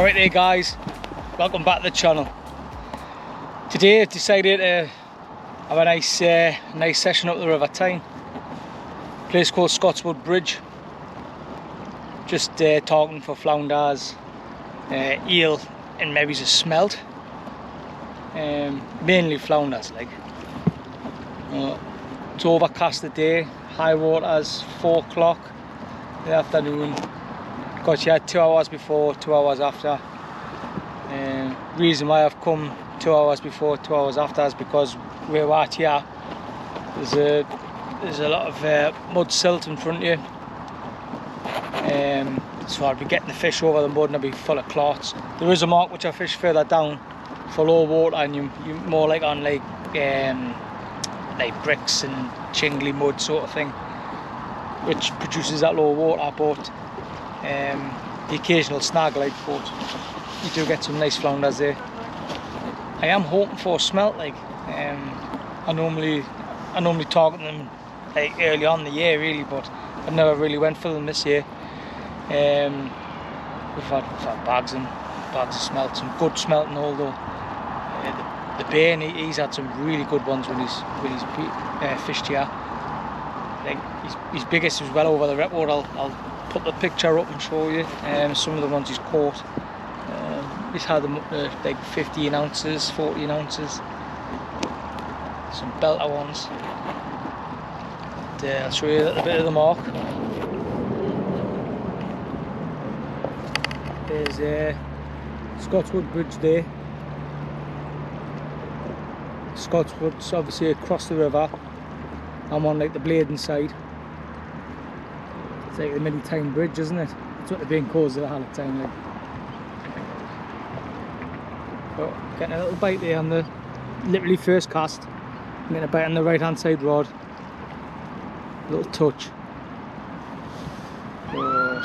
Right there guys, welcome back to the channel. Today I've decided to have a nice session up the River Tyne. Place called Scotswood Bridge. Just talking for flounders, eel and maybe a smelt. Mainly flounders like. It's overcast today, high water's 4 o'clock in the afternoon. Got here 2 hours before, 2 hours after. Reason why I've come 2 hours before, 2 hours after is because where we're at here, there's a lot of mud silt in front of you. So I'll be getting the fish over the mud and I'll be full of clots. There is a mark which I fish further down for low water, and you more like on like bricks and shingly mud sort of thing, which produces that low water, but the occasional snag like, but you do get some nice flounders there. I am hoping for a smelt like. I normally target them like early on in the year really, but I never really went for them this year. We've had bags of smelt, some good smelting, although the Bain, he's had some really good ones when he's fished here. Like his biggest was well over the report. I'll put the picture up and show you some of the ones he's caught. He's had them up to like 15 ounces, 14 ounces. Some belter ones. And, I'll show you a little bit of the mark. There's Scotswood Bridge there. Scotswood's obviously across the river. I'm on like the Bladen side. It's like the mini Tyne Bridge, isn't it? That's what the being calls it at the time. Like. But getting a little bite there on the literally first cast. I'm getting a bite on the right hand side rod. A little touch. But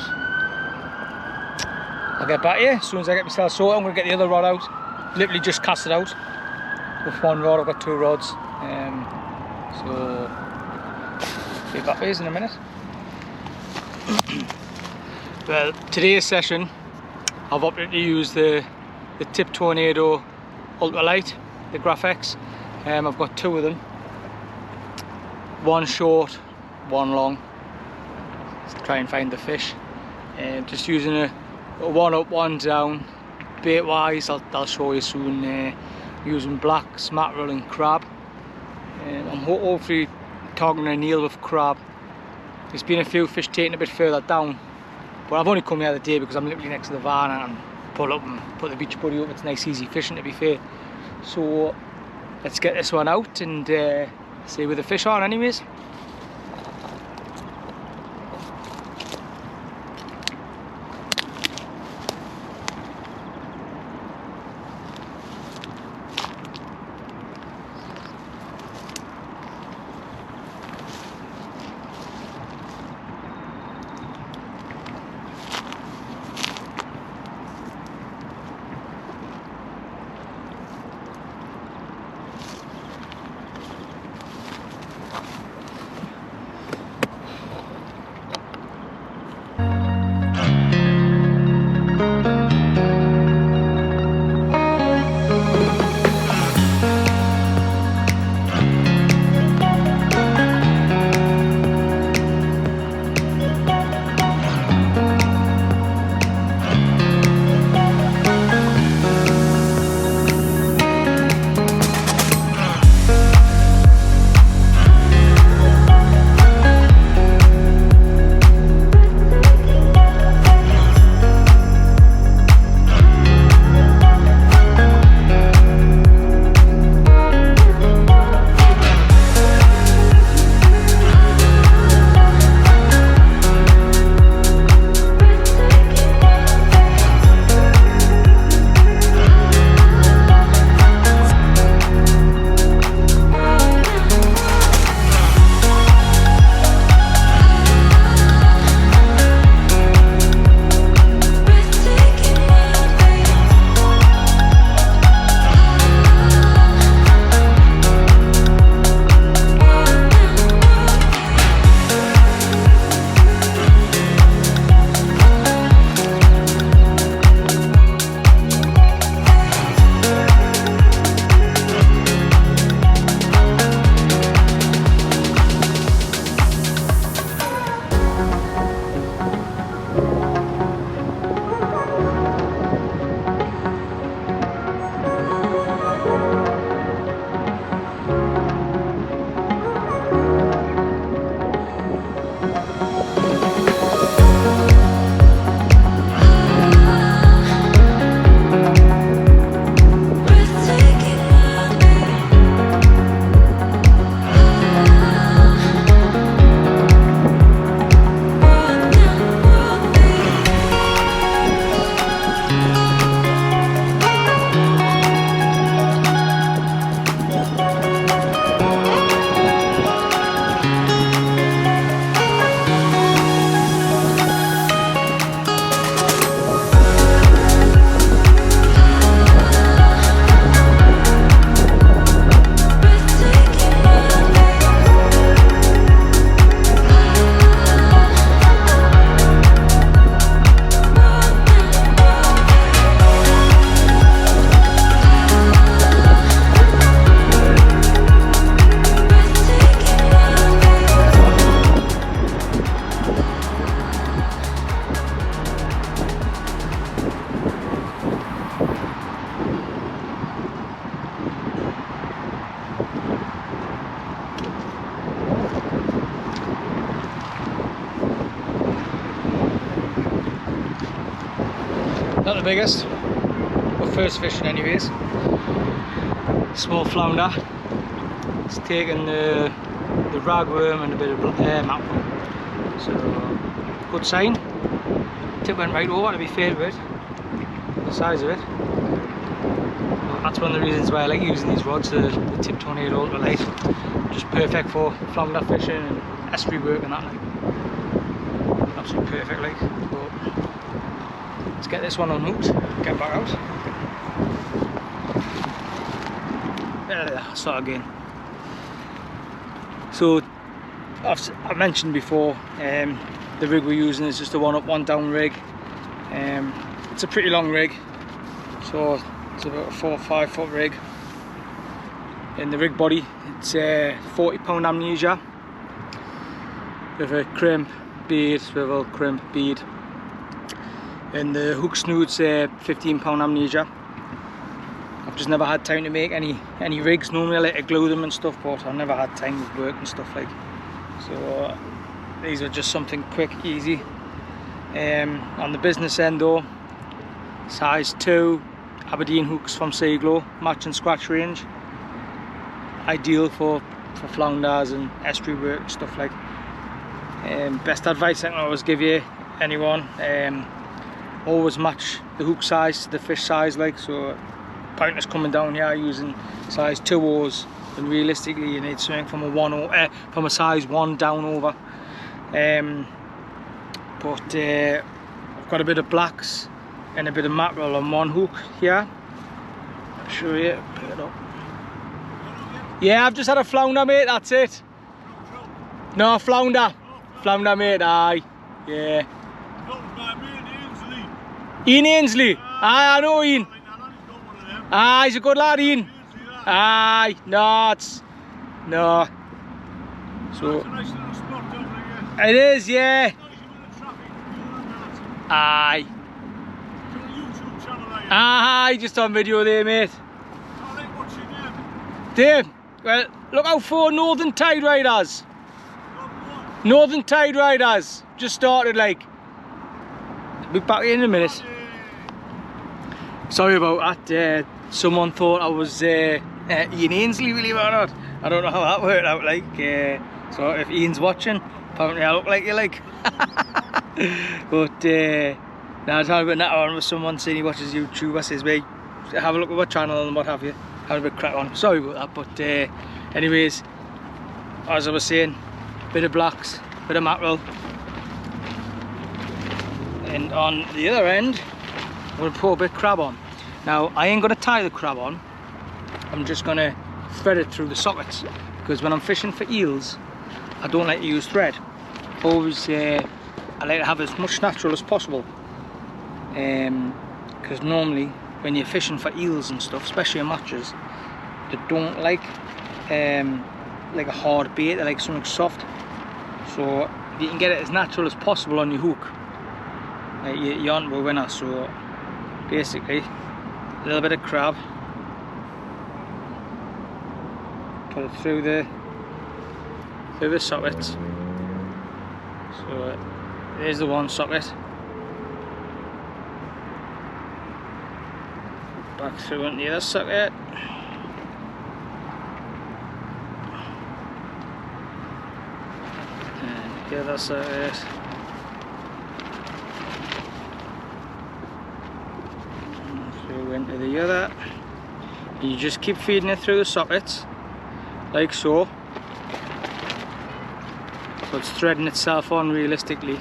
I'll get back here as soon as I get myself sorted. I'm going to get the other rod out. Literally just cast it out. With one rod, I've got 2 rods. So be back here in a minute. Well, today's session I've opted to use the Tip Tornado ultralight, the graphex. I've got 2 of them, one short, one long. Let's try and find the fish. Just using a 1 up, 1 down. Bait wise, I'll show you soon. Using black, mackerel and crab. I'm hopefully targeting an eel with crab. There's been a few fish taken a bit further down, but I've only come here the day because I'm literally next to the van and pull up and put the beach buddy up. It's nice easy fishing, to be fair. So let's get this one out and see where the fish are anyways. Not the biggest, but first fishing anyways. Small flounder. It's taken the ragworm and a bit of mackerel. So good sign. Tip went right over, to be fair to it. The size of it. Well, that's one of the reasons why I like using these rods, the Tip Tornado Ultra Lite. Just perfect for flounder fishing and estuary work and that. Like. Absolutely perfect, like. But let's get this one unhooked, get back out. There, start again. So I've mentioned before, the rig we're using is just a 1 up 1 down rig. It's a pretty long rig, so it's about a 4 or 5 foot rig. In the rig body, it's 40 pound amnesia with a crimp, bead, swivel, crimp, bead, and the hook snood's 15 pound amnesia. I've just never had time to make any rigs. Normally I like to glue them and stuff, but I've never had time with work and stuff like. So these are just something quick, easy. On the business end though, size 2 Aberdeen hooks from Seaglo, match and scratch range. Ideal for flounders and estuary work and stuff like. Best advice I can always give you, anyone, always match the hook size to the fish size, like. So pointless coming down here using size 2Os, and realistically you need something from a size 1 down over. But I've got a bit of blacks and a bit of mackerel on one hook here. I'll show you, pick it up. Yeah, I've just had a flounder, mate, that's it. No, flounder. Flounder, mate, aye. Yeah. Ian Ainsley. Aye, I know Ian. Aye, he's a good lad, Ian. Aye, no, it's... No. So... It is, yeah. Aye. Aye, just on video there, mate. Dave, well, look out for Northern Tide Riders. Northern Tide Riders. Just started, like. I'll be back in a minute. Sorry about that. Someone thought I was Ian Ainsley, believe it or not. I don't know how that worked out, like. So if Ian's watching, apparently I look like you, like. But now I was having a bit natter on with someone saying he watches YouTube. I says, mate, have a look at my channel and what have you. Have a bit crack on. Sorry about that, but anyways, as I was saying, bit of blacks, bit of mackerel, and on the other end I'm going to put a bit of crab on. Now I ain't going to tie the crab on, I'm just going to thread it through the sockets, because when I'm fishing for eels I don't like to use thread. Always I like to have as much natural as possible, because normally when you're fishing for eels and stuff, especially in matches, they don't like a hard bait, they like something soft. So if you can get it as natural as possible on your hook, you're on to a winner. So basically, a little bit of crab, put it through the sockets. So there's the one socket, back through into the other socket, and the other socket, and through into the other. And you just keep feeding it through the sockets like so, so it's threading itself on realistically.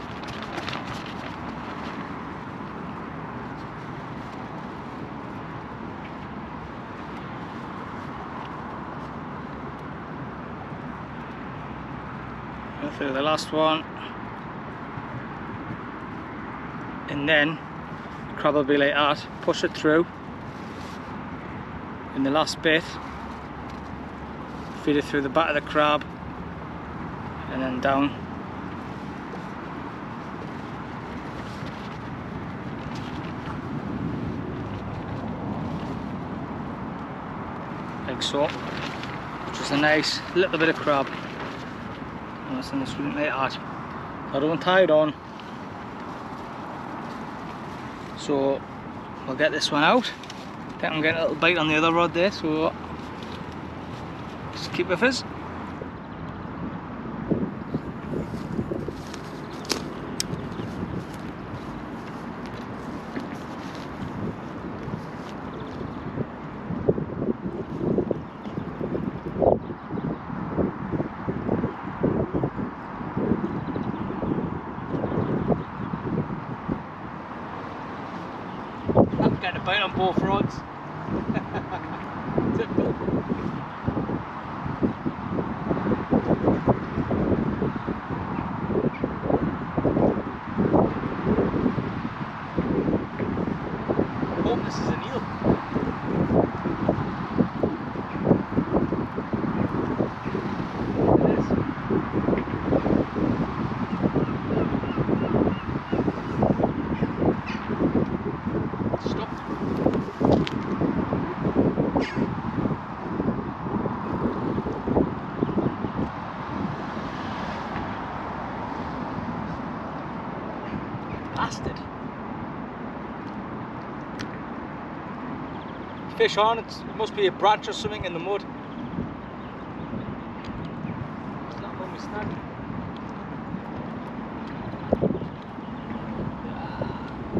Through the last one, and then the crab will be like that. Push it through, and the last bit feed it through the back of the crab and then down. Like so. Just a nice little bit of crab. In the swing like that. I don't tie it on, so we'll get this one out. I think I'm getting a little bite on the other rod there, so just keep with us. I'm getting a bite on both rods. Typical. Oh, this is an eel. It is. Stop. Bastard. Fish on, it must be a branch or something in the mud. It's not when we snag.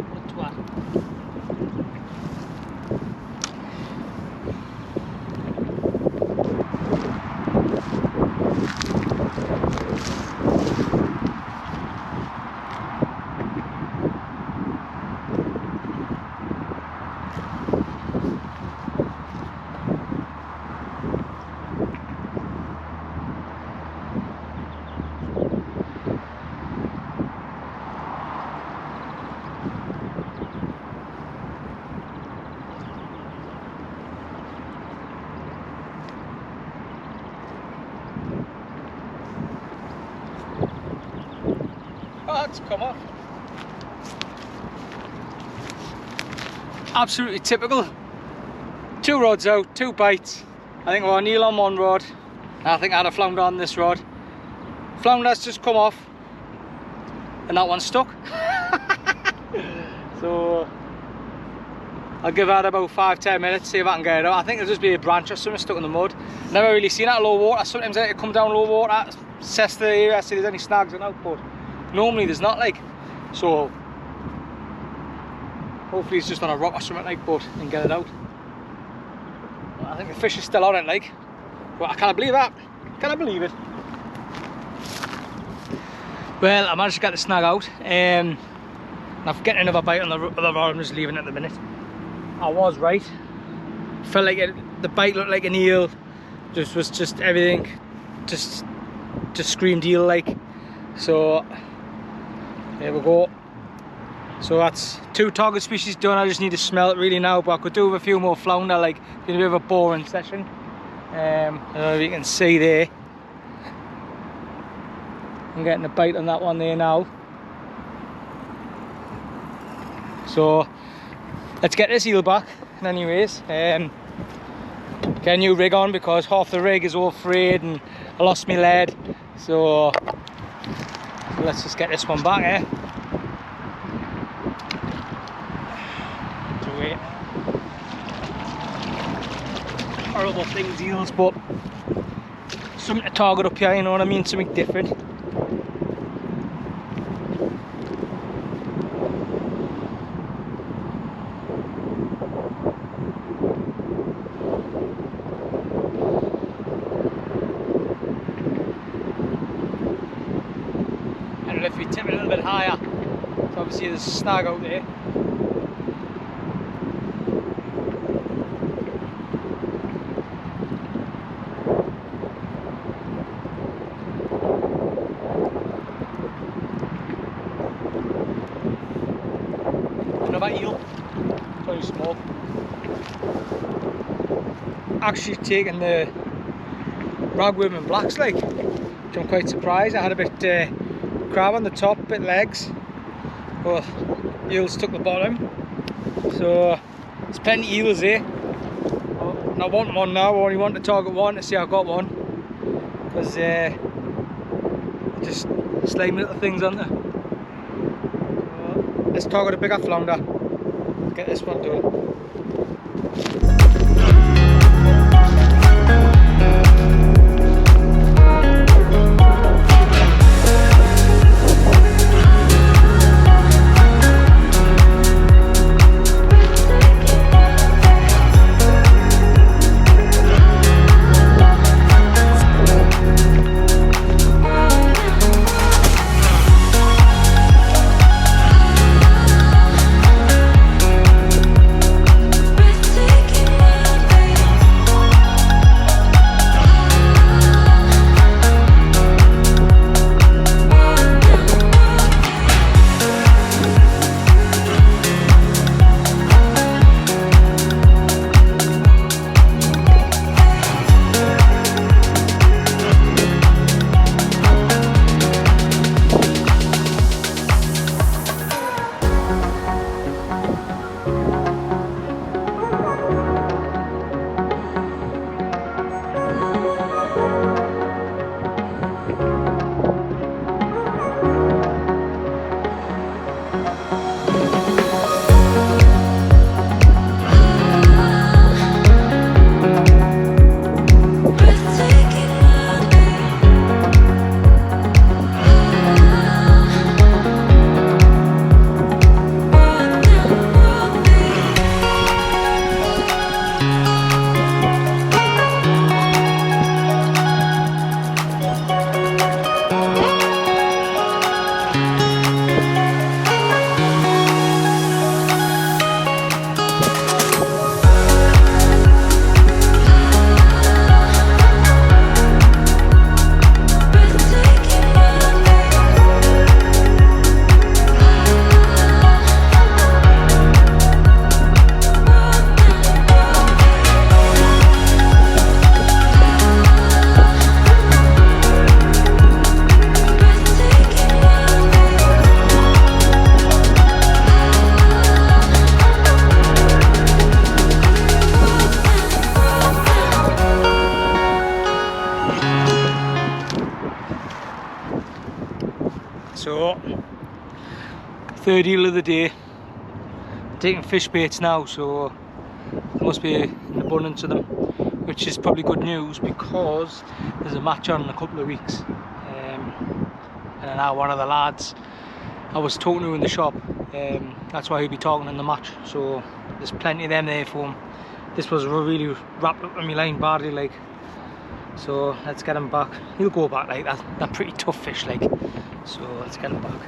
What twat. Oh, it's come off. Absolutely typical. 2 rods out, 2 bites. I think I got an eel on one rod. I think I had a flounder on this rod. Flounder's just come off, and that one's stuck. So I'll give that about 5-10 minutes, see if I can get it out. I think it'll just be a branch or something stuck in the mud. Never really seen it at low water. Sometimes I come down low water, assess the area, see if there's any snags and out, but normally there's not, like. So hopefully it's just on a rock or something, like, but and get it out. I think the fish is still on it, like, but I can't believe that. Can I believe it? Well, I managed to get the snag out. I'm getting another bite on the other rod. I'm just leaving it at the minute. I was right. Felt like the bite looked like an eel. Just everything just screamed eel like. So there we go. So that's 2 target species done. I just need to smell it really now, but I could do with a few more flounder. Like, it's been a bit of a boring session. I don't know if you can see there. I'm getting a bite on that one there now. So let's get this eel back. Anyways, get a new rig on because half the rig is all frayed and I lost my lead. So let's just get this one back, eh? To wait. Horrible things, eels, but something to target up here, you know what I mean? Something different. And if we tip it a little bit higher, so obviously there's a snag out there. Another eel, very small. Actually taking the ragworm and blacks, like, which I'm quite surprised. I had a bit crab on the top, bit legs, but eels took the bottom. So there's plenty of eels here. And I want one now. I only want to target one to see I got one, because just slimy little things, aren't there? So let's target a bigger flounder. get this one done. So, third eel of the day. Taking fish baits now, so there must be an abundance of them, which is probably good news because there's a match on in a couple of weeks. And now one of the lads I was talking to in the shop, that's why he'll be talking in the match, so there's plenty of them there for him. This was really wrapped up in my line badly, like, so let's get him back. He'll go back like that. They're pretty tough fish, like, so let's get him back.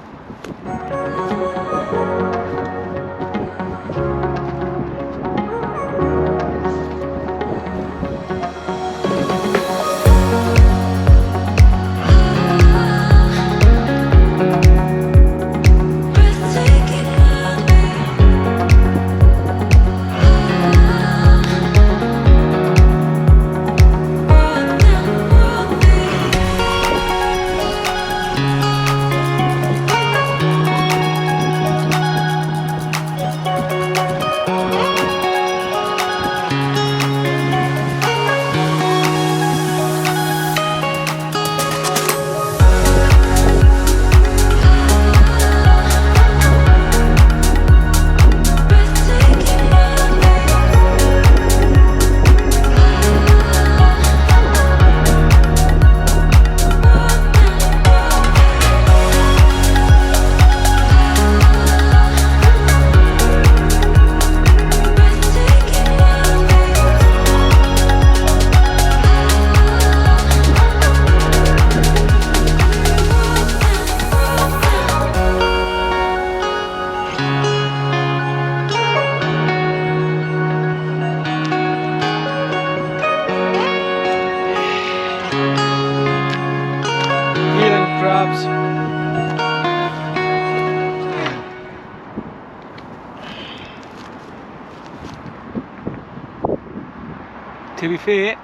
To be fair,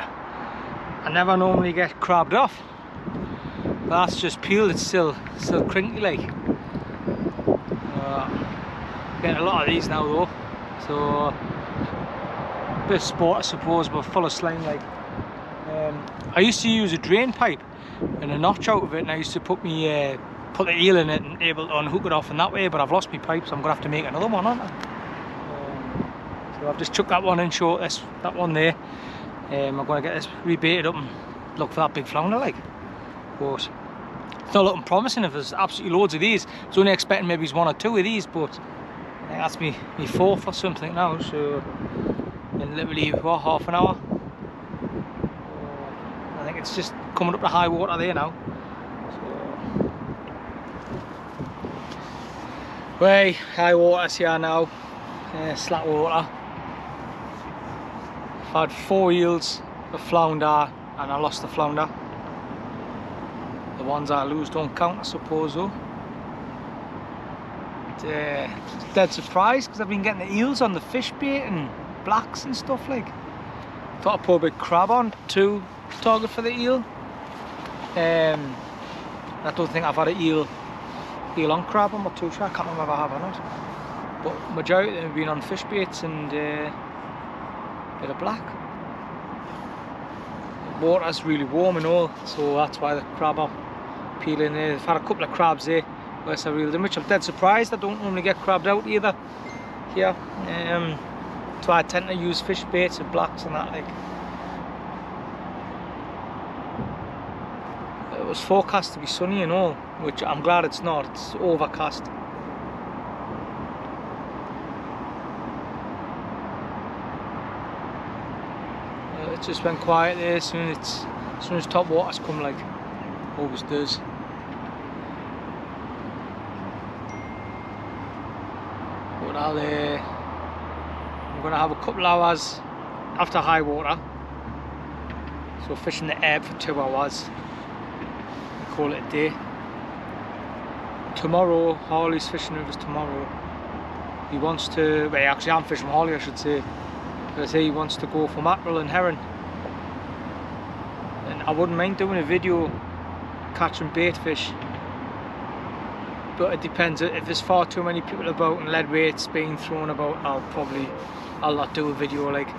I never normally get crabbed off, but that's just peeled. It's still crinkly like. Getting a lot of these now though, so bit of sport I suppose, but full of slime like. I used to use a drain pipe and a notch out of it, and I used to put the eel in it and able to unhook it off in that way, but I've lost my pipe, so I'm gonna have to make another one, aren't I? So I've just chucked that one in short, that one there. I'm going to get this rebaited up and look for that big flounder like. But it's not looking promising if there's absolutely loads of these. I was only expecting maybe one or two of these, but I think that's me fourth or something now. So in literally what, half an hour. I think it's just coming up to high water there now. So, way high water's here now. Slack water. I've had 4 eels, a flounder, and I lost the flounder. The ones I lose don't count, I suppose, though. Dead surprised because I've been getting the eels on the fish bait and blacks and stuff like. Thought I'd put a big crab on to target for the eel. I don't think I've had an eel on crab. I'm not too sure. I can't remember if I have or not. But majority of them have been on fish baits and a bit of black. The water's really warm and all, so that's why the crab are peeling there. I've had a couple of crabs there, whereas I reeled them, which I'm dead surprised. I don't normally get crabbed out either here. So I tend to use fish baits and blacks and that like. It was forecast to be sunny and all, which I'm glad it's not. It's overcast. It just went quiet there as soon as top water's come, like always does. But I'm gonna have a couple hours after high water, so fishing the ebb for 2 hours and call it a day. Tomorrow, Harley's fishing with us tomorrow. He wants to, well actually I'm fishing with Harley I should say, because he wants to go for mackerel and herring. And I wouldn't mind doing a video catching bait fish, but it depends. If there's far too many people about and lead weights being thrown about, I'll not do a video. Like,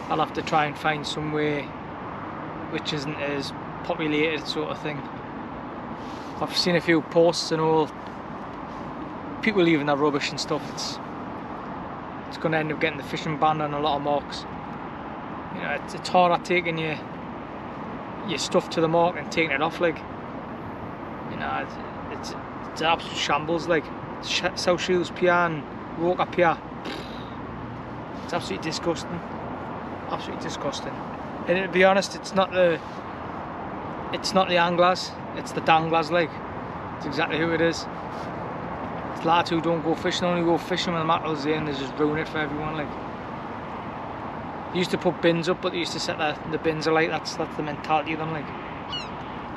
I'll have to try and find somewhere which isn't as populated sort of thing. I've seen a few posts and all, people leaving their rubbish and stuff. It's going to end up getting the fishing ban on a lot of marks. You know, it's harder taking your stuff to the mark and taking it off, like. You know, it's an absolute shambles, like. South Shields Pier and Roker Pier. It's absolutely disgusting. Absolutely disgusting. And to be honest, it's not the anglers, it's the danglers, like. It's exactly who it is. It's lads who don't go fishing, only go fishing when the mackerel's there, and they just ruin it for everyone, like. They used to put bins up, but they used to set the bins alight. That's the mentality of them, like.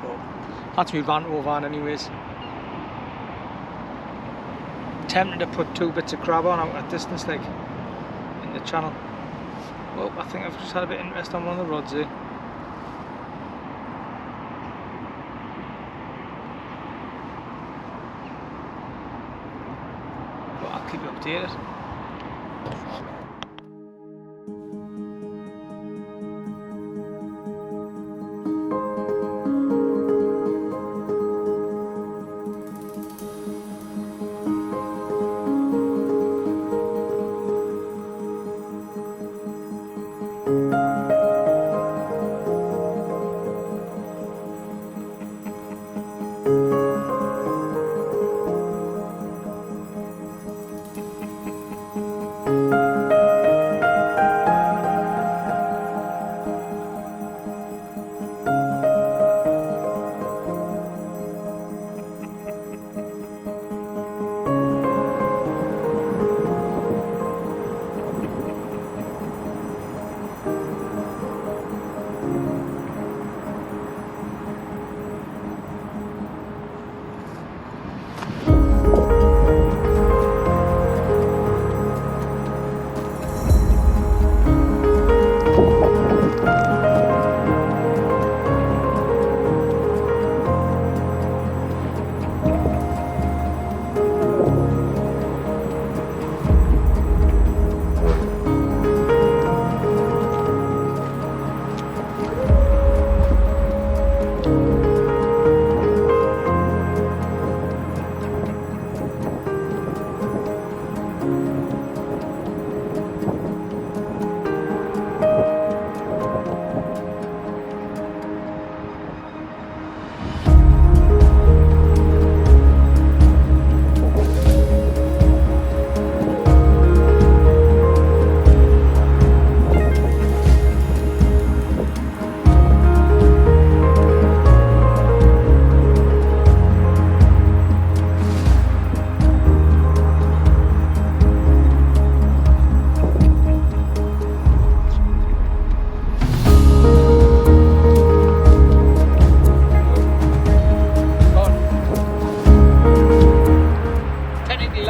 But that's me rant over on anyways. Tempted to put 2 bits of crab on out at distance, like, in the channel. Well, I think I've just had a bit of interest on one of the rods there. But I'll keep you updated.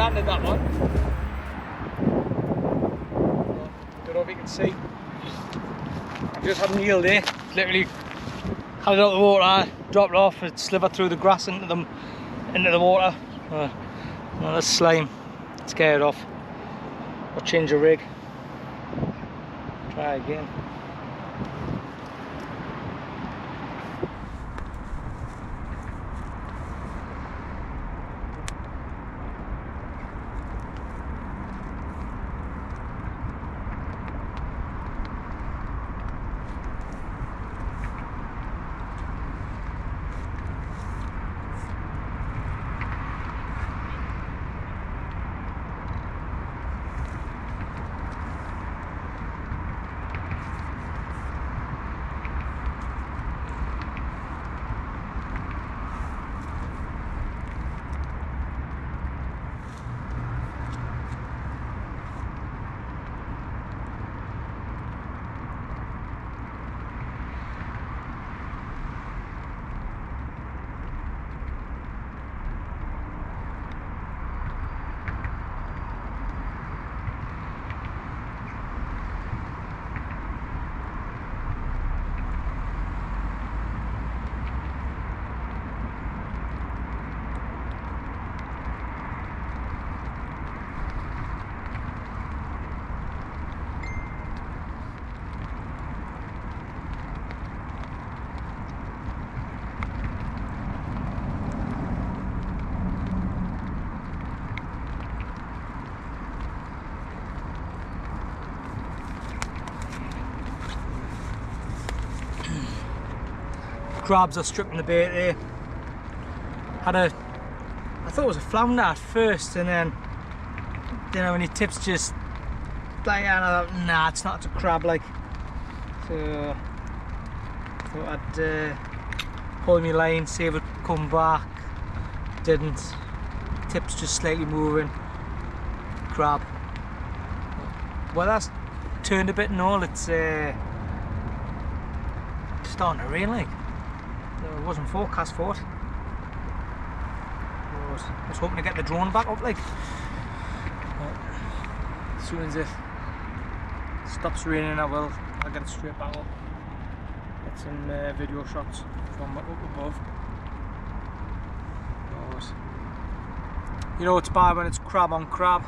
landed that one. Don't know if you can see. I've just had an eel there. Literally had it out of the water, dropped it off, it slithered through the grass into the water. Another slime. Scared off. I'll change the rig. Try again. Crabs are stripping the bait there. I thought it was a flounder at first, and then when he tips just like, and I thought, nah, it's not, it's a crab like. So I thought I'd pull my line, see if it come back. Didn't. Tips just slightly moving. Crab. Well, that's turned a bit and all. It's starting to rain like. It wasn't forecast for it. I was hoping to get the drone back up like. But as soon as it stops raining, I'll get it straight back up. Get some video shots from up above. But, you know it's bad when it's crab on crab.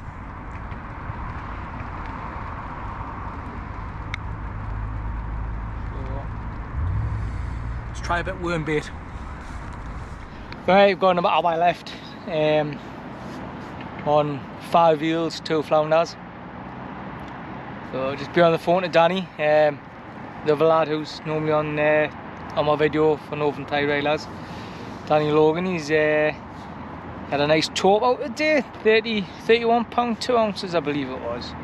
Try a bit worm bait. Right, we've got about hour left on 5 eels, 2 flounders. So just be on the phone to Danny, the other lad who's normally on my video for Northern Tide Railers. Danny Logan, he's had a nice top out today, 31 pound 2 ounces I believe it was.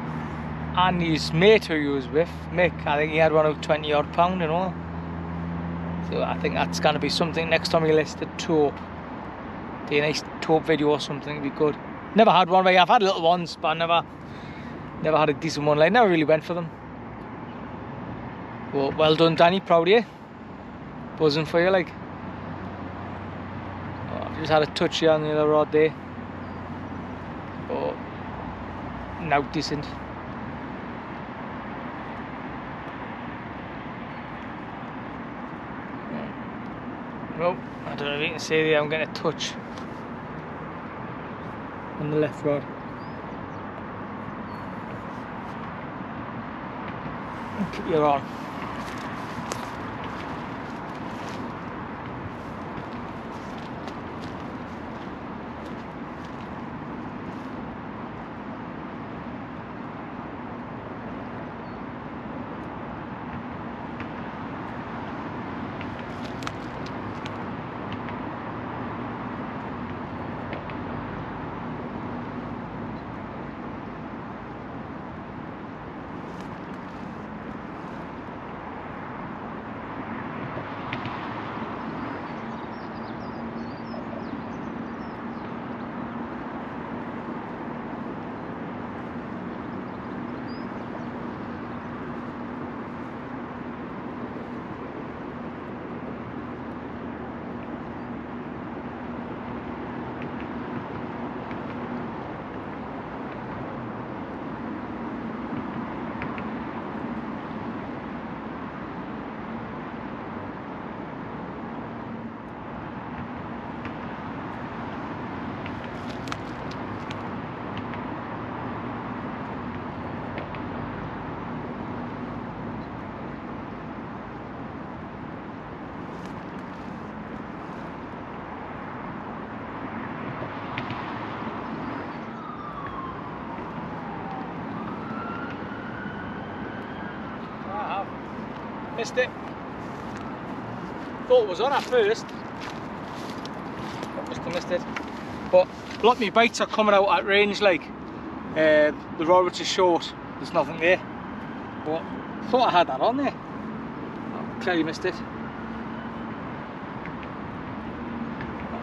And his mate who he was with, Mick, I think he had one of 20 odd pound and all. So I think that's going to be something next time we list a taupe. Do a nice taupe video or something would be good. Never had one, I've had little ones, but I never had a decent one. Like, never really went for them. Well done, Danny, proud of you. Buzzing for you, like. Oh, I've just had a touch here on the other rod there. Oh, now decent. Well, I don't know if you can see there, I'm getting a touch on the left rod. Keep your on. Missed it. Thought it was on at first. Must have missed it. But a lot of my bites are coming out at range, like the rod which is short, there's nothing there. But thought I had that on there. Oh, clearly missed it.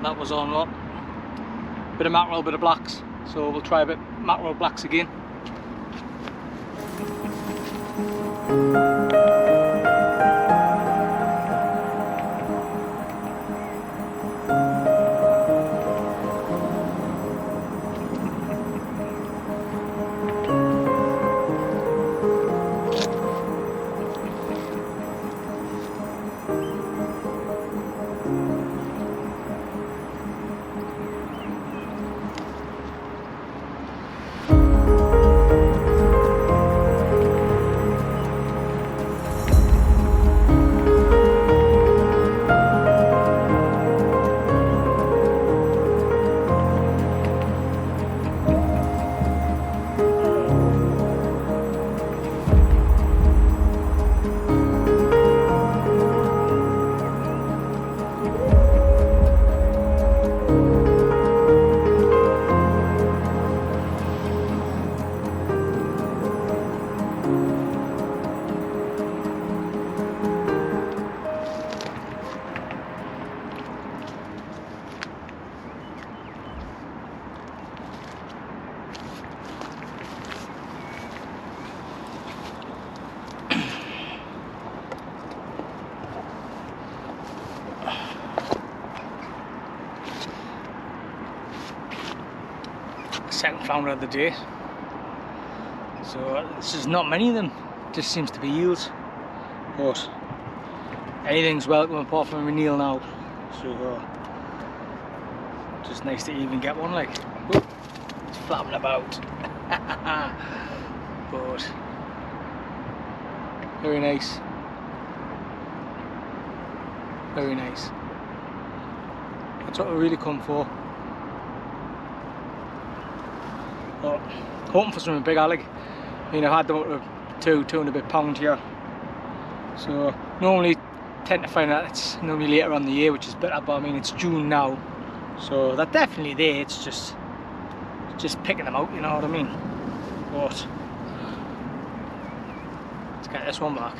That was on lot. Bit of mackerel, bit of blacks. So we'll try a bit mackerel blacks again. Second flounder of the day. So this is not many of them, just seems to be eels, but anything's welcome apart from a Neil now. So just nice to even get one, like whoop, it's flapping about. But very nice, very nice. That's what we really come for. But hoping for something big, Alec. I mean, I've had them up to 2 and a bit pound here. So normally tend to find that it's normally later on in the year, which is better. But I mean, it's June now, so they're definitely there. It's just picking them out, you know what I mean? But let's get this one back.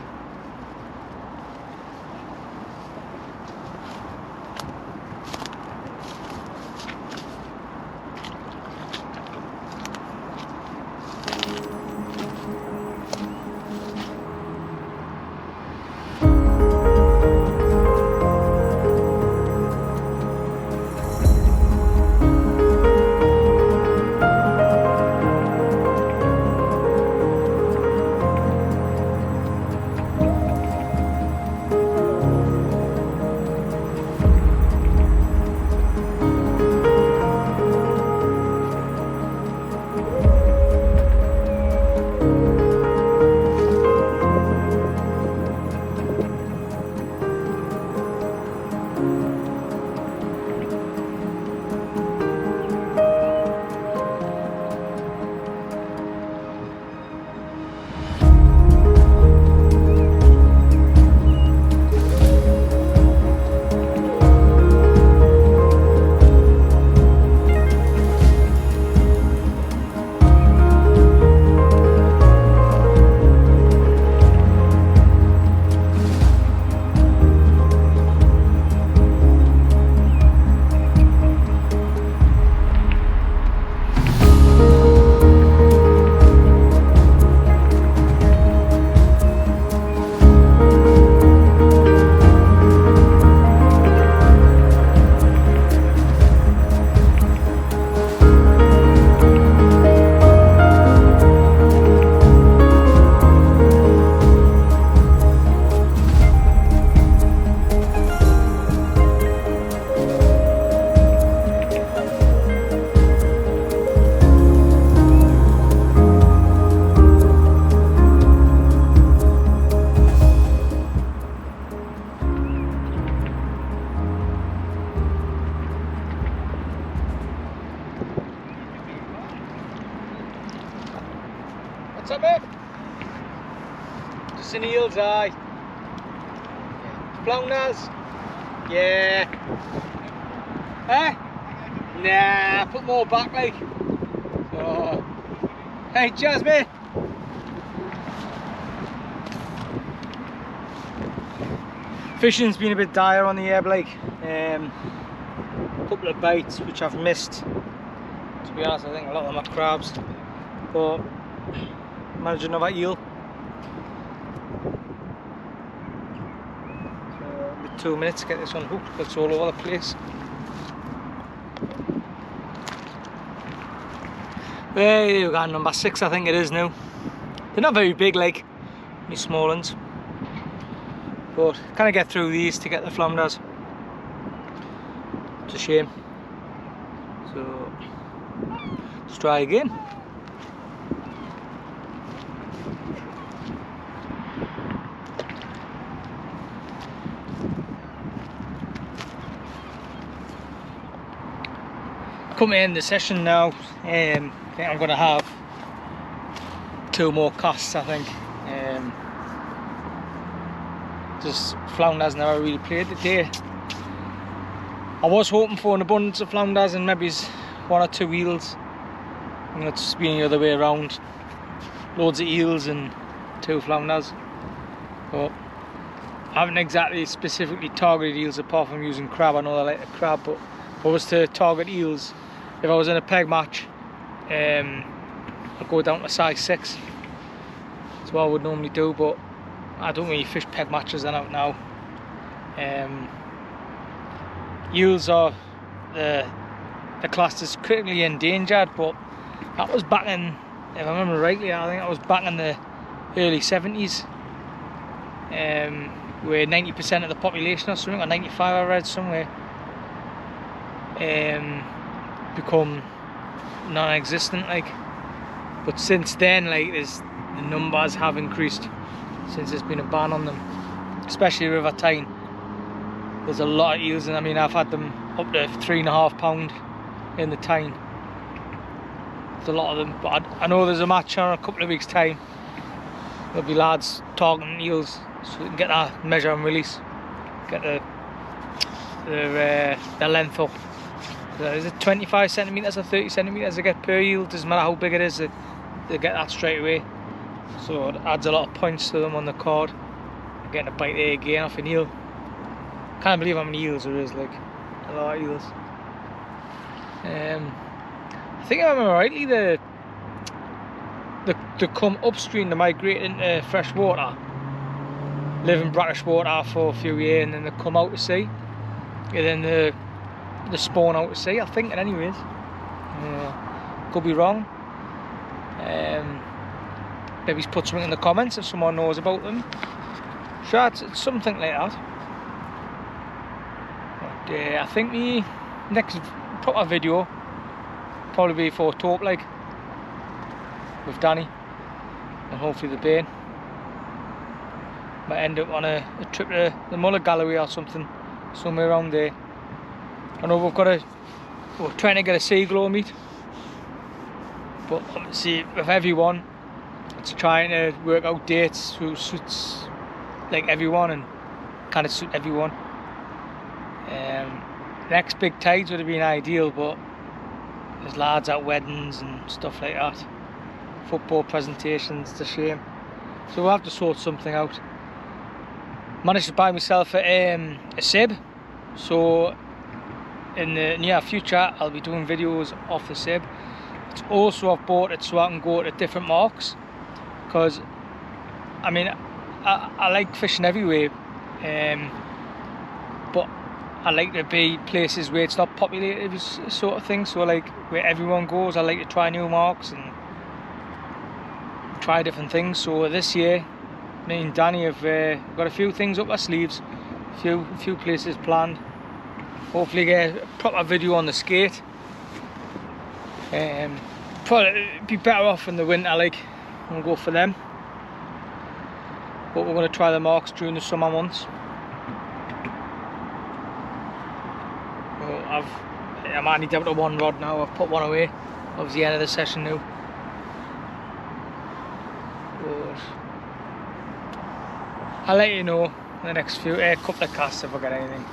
What's up, mate? Just an eel's eye. Flounders? Yeah. Eh? Nah, put more back like. So, hey, cheers mate. Fishing's been a bit dire on the ebb like. Couple of bites which I've missed. To be honest, I think a lot of them are crabs. But managed another eel. So, with 2 minutes to get this unhooked, but it's all over the place. There we go, number 6 I think it is now. They're not very big like, only small ones. But can I get through these to get the flounders? It's a shame. So let's try again. Come to end the session now. I think I'm going to have 2 more casts, I think. Just flounders never really played today. I was hoping for an abundance of flounders and maybe 1 or 2 eels. And it's been the other way around. Loads of eels and 2 flounders. But I haven't exactly specifically targeted eels apart from using crab. I know I like the crab, but if I was to target eels, if I was in a peg match, I'd go down to size 6. That's what I would normally do, but I don't really fish peg matches out now. Eels are the class is critically endangered, but that was back in, if I remember rightly, I think that was back in the early 70s, where 90% of the population or something, or 95 I read somewhere, become non-existent like. But since then, like, the numbers have increased since there's been a ban on them, especially River Tyne. There's a lot of eels, and I mean I've had them up to 3.5 pound in the Tyne. There's a lot of them, but I know there's a match on in a couple of weeks' time. There'll be lads targeting eels, so we can get that measure and release, get the length up. Is it 25 centimetres or 30 centimetres they get per eel? Doesn't matter how big it is, they get that straight away. So it adds a lot of points to them on the card. Getting a bite there again off an eel. Can't believe how many eels there is, like, a lot of eels. I think I remember rightly, they come upstream, they migrate into fresh water, live in brackish water for a few years, and then they come out to sea, and then they spawn out to sea, I think, anyways. Could be wrong. Maybe put something in the comments if someone knows about them. Sure, it's something like that. But I think the next proper video probably be for Taupe, like, with Danny and hopefully the Bane. Might end up on a trip to the Muller Gallery or something, somewhere around there. I know we're trying to get a seaglo meet, but obviously with everyone, it's trying to work out dates who suits like everyone and kind of suit everyone. Next big tides would have been ideal, but there's lads at weddings and stuff like that, football presentations, it's a shame. So we'll have to sort something out. Managed to buy myself a sib, so in the near future I'll be doing videos off the sib. It's also, I've bought it so I can go to different marks, because I mean I like fishing everywhere, but I like to be places where it's not populated sort of thing, so like where everyone goes. I like to try new marks and try different things. So this year me and Danny have got a few things up our sleeves, a few places planned. Hopefully get a proper video on the skate. Probably be better off in the winter, like, and go for them. But we're going to try the marks during the summer months. Well, I might need to have it to 1 rod now. I've put one away. That was the end of the session now. But I'll let you know the next few couple of casts if I get anything.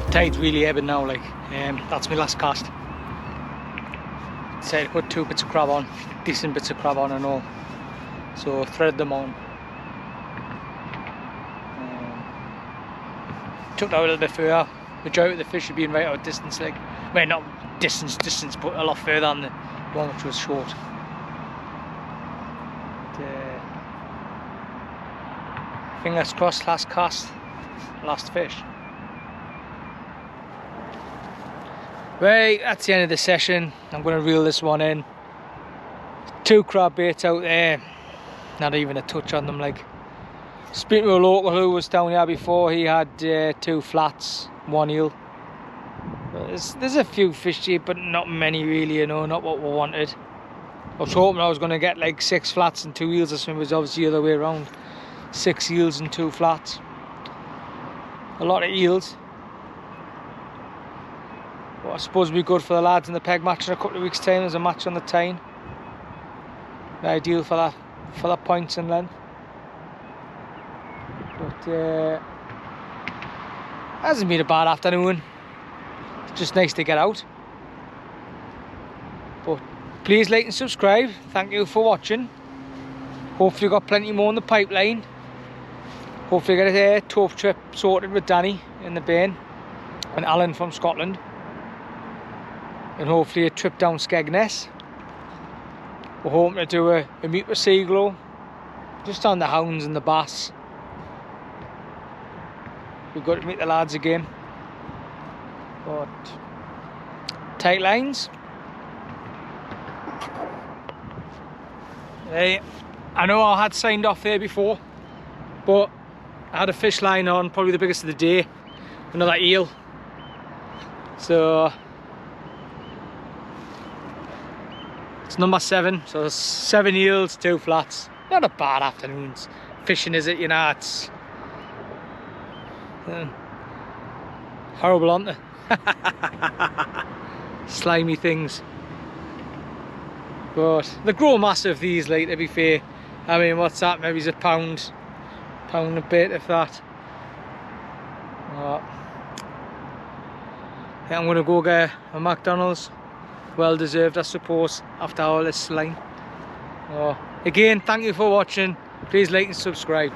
Tide's really ebbing now, like, that's my last cast. Decided to put 2 bits of crab on, decent bits of crab on and all. So threaded them on. Took that a little bit further. Majority of the fish had been right out distance, like, well, not distance, but a lot further than the one which was short. Fingers crossed, last cast, last fish. Right, that's the end of the session. I'm going to reel this one in. 2 crab baits out there, not even a touch on them. Like, speaking to a local who was down here before, he had 2 flats, 1 eel. There's a few fish here, but not many really, you know, not what we wanted. I was hoping I was going to get like 6 flats and 2 eels or something. It was obviously the other way around. 6 eels and 2 flats. A lot of eels. Well, I suppose it'll be good for the lads in the peg match in a couple of weeks' time. There's a match on the Tyne. Ideal for that points and length. But hasn't been a bad afternoon. It's just nice to get out. But please like and subscribe. Thank you for watching. Hopefully you've got plenty more in the pipeline. Hopefully get a tough trip sorted with Danny in the Bain and Alan from Scotland. And hopefully a trip down Skegness. We're hoping to do a meet with seaglo, just on the hounds and the bass. We've got to meet the lads again. But tight lines. Hey, I know I had signed off there before, but I had a fish line on, probably the biggest of the day, another eel. So it's number 7, so 7 eels, 2 flats. Not a bad afternoon fishing, is it? You know, it's horrible, aren't they? Slimy things. But they grow massive, these, like, to be fair. I mean, what's that? Maybe it's a pound a bit, if that. Yeah, I'm going to go get a McDonald's. Well deserved, I suppose, after all this line. Again, thank you for watching. Please like and subscribe.